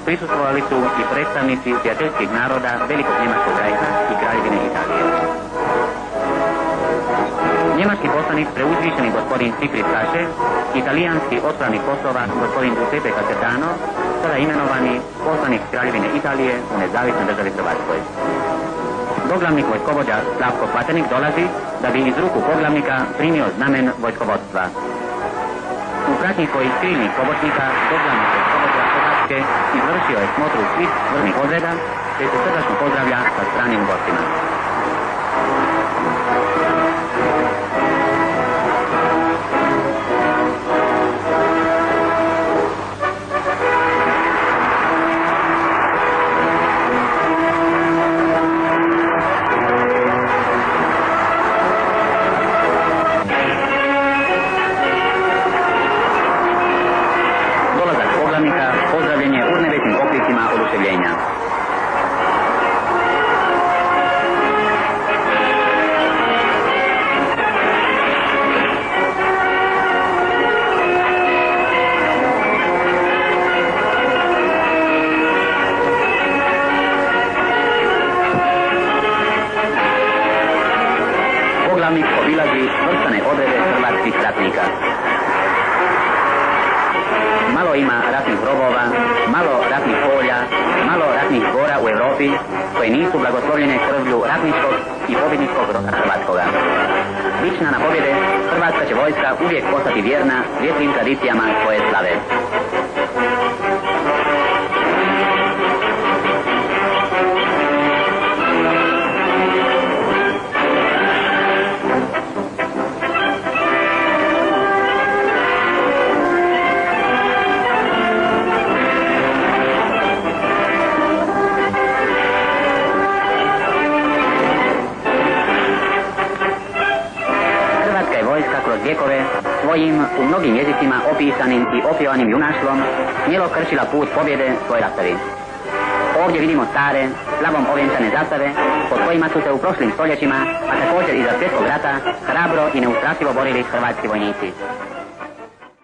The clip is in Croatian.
prisustvovali su i predstavnici prijateljskih naroda Velikog Njemačkog rajha i Kraljevine Italije. Njemački poslanik preuzvišeni gospodin Siegfried Schache, italijanski otpravnik poslova gospodin Giuseppe Casertano, sada imenovani poslanik Kraljevine Italije u nezavisnoj državi Hrvatskoj. Doglavnik vojskovođa Slavko Platenik dolazi da bi iz ruku poglavnika primio znamen vojskovodstva. U pratnji svojih krilnih pomoćnika doglavnik vojskovođa Hrvatske izvršio je smotru svih vrhnih odreda, te se srdačno pozdravlja sa stranim gostima. Pozdravljen je urnevetnim okritima oduševljenja. Poglavnik obilazi svrstane odrede hrvatskih ratnika. Malo ima ratnih grobova, malo ratnih polja, malo ratnih gora u Europi koje nisu blagoslovljene krvlju ratničkog i pobjedničkog roda hrvatskoga. Lična na pobjede, hrvatska će vojska uvijek ostati vjerna svjetlim tradicijama svoje slave. Vjekove svojim u mnogim jezicima opisanim i opjevanim junaštvom smjelo kršila put pobjede svoj rastavi. Ovdje vidimo stare, slavom ovjenčane zastave pod kojima su se u prošlim stoljećima, a također i za svjetskog rata, hrabro i neustrašivo borili hrvatski vojnici.